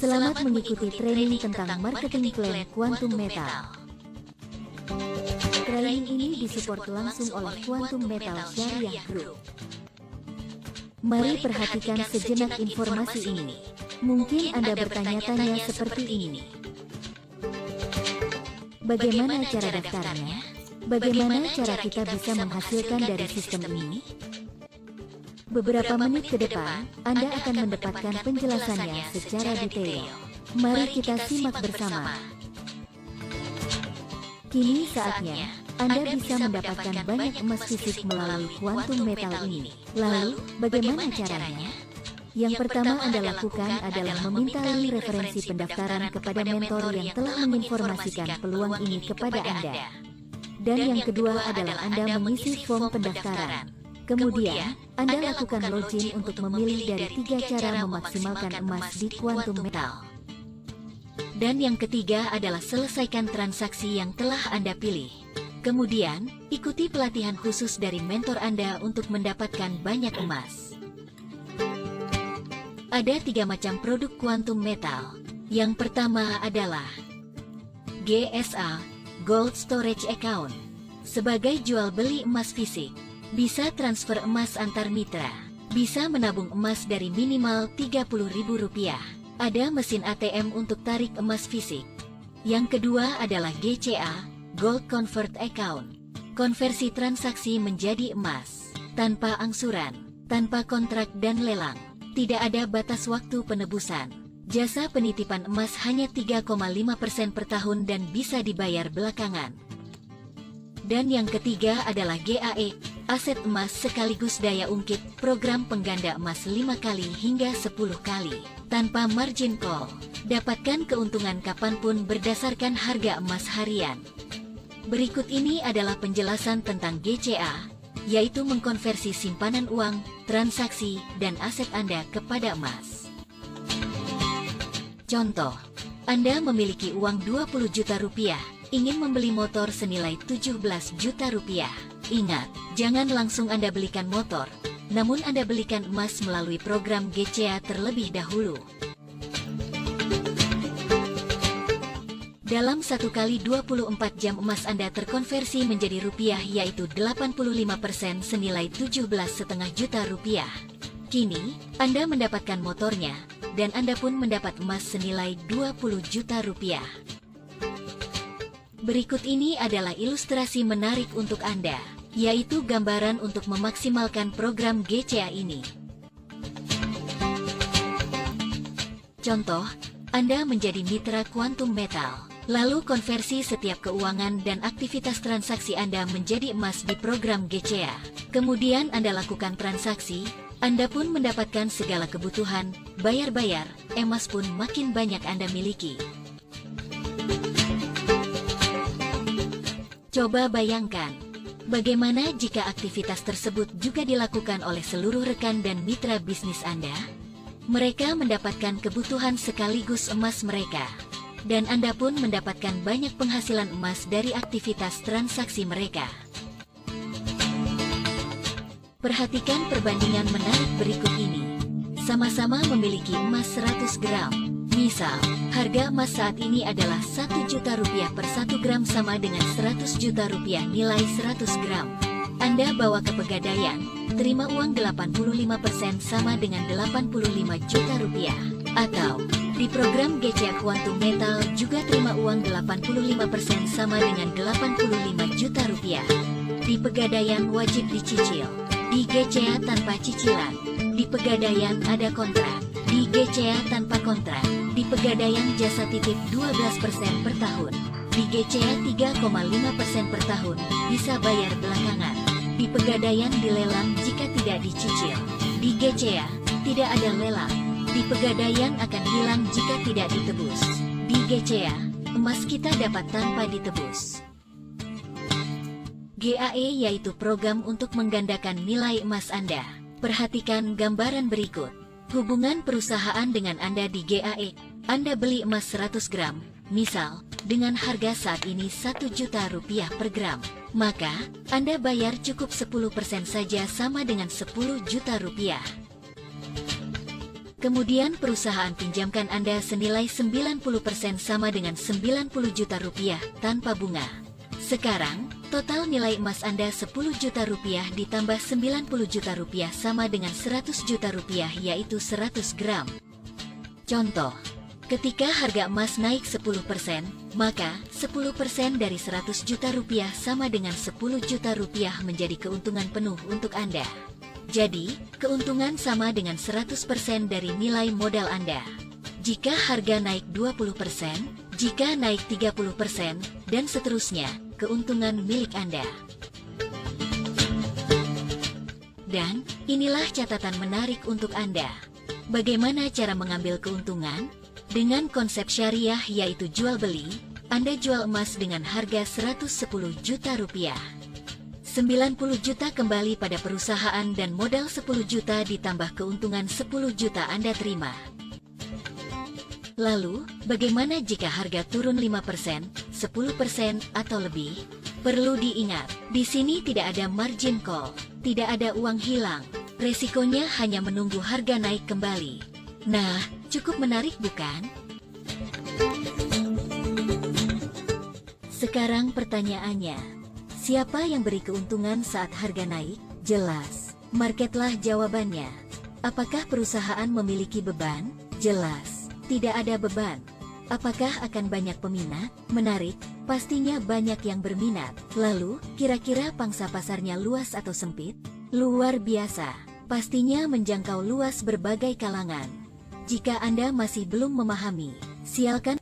Selamat mengikuti training tentang marketing plan Quantum Metal. Training ini disupport langsung oleh Quantum Metal Syariah Group. Mari perhatikan sejenak informasi ini. Mungkin Anda bertanya-tanya seperti ini. Bagaimana cara daftarnya? Bagaimana cara kita bisa menghasilkan dari sistem ini? Beberapa menit ke depan, Anda akan mendapatkan penjelasannya secara detail. Mari kita simak bersama. Kini saatnya, Anda bisa mendapatkan banyak emas fisik melalui Quantum Metal ini. Lalu, bagaimana caranya? Yang pertama Anda lakukan adalah memintai referensi pendaftaran kepada mentor yang telah menginformasikan peluang ini kepada Anda. Dan yang kedua adalah Anda mengisi form pendaftaran. Kemudian, Anda lakukan login untuk memilih dari 3 cara memaksimalkan emas di Quantum Metal. Dan yang ketiga adalah selesaikan transaksi yang telah Anda pilih. Kemudian, ikuti pelatihan khusus dari mentor Anda untuk mendapatkan banyak emas. Ada 3 macam produk Quantum Metal. Yang pertama adalah GSA, Gold Storage Account. Sebagai jual beli emas fisik, bisa transfer emas antar mitra, bisa menabung emas dari minimal Rp30.000. Ada mesin ATM untuk tarik emas fisik. Yang kedua adalah GCA, Gold Convert Account. Konversi transaksi menjadi emas, tanpa angsuran, tanpa kontrak dan lelang. Tidak ada batas waktu penebusan. Jasa penitipan emas hanya 3,5% per tahun dan bisa dibayar belakangan. Dan yang ketiga adalah GAE, aset emas sekaligus daya ungkit, program pengganda emas 5 kali hingga 10 kali, tanpa margin call. Dapatkan keuntungan kapanpun berdasarkan harga emas harian. Berikut ini adalah penjelasan tentang GCA, yaitu mengkonversi simpanan uang, transaksi, dan aset Anda kepada emas. Contoh, Anda memiliki uang Rp20 juta, ingin membeli motor senilai Rp17 juta. Ingat, jangan langsung Anda belikan motor, namun Anda belikan emas melalui program GCA terlebih dahulu. Dalam 1 kali 24 jam emas Anda terkonversi menjadi rupiah, yaitu 85% senilai Rp17,5 juta. Kini, Anda mendapatkan motornya, dan Anda pun mendapat emas senilai Rp20 juta. Berikut ini adalah ilustrasi menarik untuk Anda, yaitu gambaran untuk memaksimalkan program GCA ini. Contoh, Anda menjadi mitra Quantum Metal, lalu konversi setiap keuangan dan aktivitas transaksi Anda menjadi emas di program GCA. Kemudian Anda lakukan transaksi, Anda pun mendapatkan segala kebutuhan, bayar-bayar, emas pun makin banyak Anda miliki. Coba bayangkan, bagaimana jika aktivitas tersebut juga dilakukan oleh seluruh rekan dan mitra bisnis Anda? Mereka mendapatkan kebutuhan sekaligus emas mereka, dan Anda pun mendapatkan banyak penghasilan emas dari aktivitas transaksi mereka. Perhatikan perbandingan menarik berikut ini. Sama-sama memiliki emas 100 gram. Misal, harga emas saat ini adalah Rp1 juta per 1 gram, sama dengan Rp100 juta nilai 100 gram. Anda bawa ke Pegadaian, terima uang 85% sama dengan Rp85 juta. Atau, di program GCA Quantum Metal juga terima uang 85% sama dengan Rp85 juta. Di Pegadaian wajib dicicil. Di GCA tanpa cicilan. Di Pegadaian ada kontrak. Di GCA tanpa kontrak. Di Pegadaian jasa titip 12% per tahun. Di GCA 3,5% per tahun, bisa bayar belakangan. Di Pegadaian dilelang jika tidak dicicil. Di GCA, tidak ada lelang. Di Pegadaian akan hilang jika tidak ditebus. Di GCA, emas kita dapat tanpa ditebus. GAE yaitu program untuk menggandakan nilai emas Anda. Perhatikan gambaran berikut. Hubungan perusahaan dengan Anda di GAE. Anda beli emas 100 gram, misal, dengan harga saat ini Rp1 juta per gram. Maka, Anda bayar cukup 10% saja sama dengan Rp10 juta. Kemudian perusahaan pinjamkan Anda senilai 90% sama dengan 90 juta rupiah tanpa bunga. Sekarang, total nilai emas Anda 10 juta rupiah ditambah 90 juta rupiah sama dengan 100 juta rupiah yaitu 100 gram. Contoh, ketika harga emas naik 10%, maka 10% dari 100 juta rupiah sama dengan 10 juta rupiah menjadi keuntungan penuh untuk Anda. Jadi, keuntungan sama dengan 100% dari nilai modal Anda. Jika harga naik 20%, jika naik 30%, dan seterusnya, keuntungan milik Anda. Dan, inilah catatan menarik untuk Anda. Bagaimana cara mengambil keuntungan? Dengan konsep syariah yaitu jual beli, Anda jual emas dengan harga 110 juta rupiah. 90 juta kembali pada perusahaan dan modal 10 juta ditambah keuntungan 10 juta Anda terima. Lalu, bagaimana jika harga turun 5%, 10% atau lebih? Perlu diingat, di sini tidak ada margin call, tidak ada uang hilang. Resikonya hanya menunggu harga naik kembali. Nah, cukup menarik bukan? Sekarang pertanyaannya, siapa yang beri keuntungan saat harga naik? Jelas, marketlah jawabannya. Apakah perusahaan memiliki beban? Jelas, tidak ada beban. Apakah akan banyak peminat? Menarik, pastinya banyak yang berminat. Lalu, kira-kira pangsa pasarnya luas atau sempit? Luar biasa, pastinya menjangkau luas berbagai kalangan. Jika Anda masih belum memahami, silakan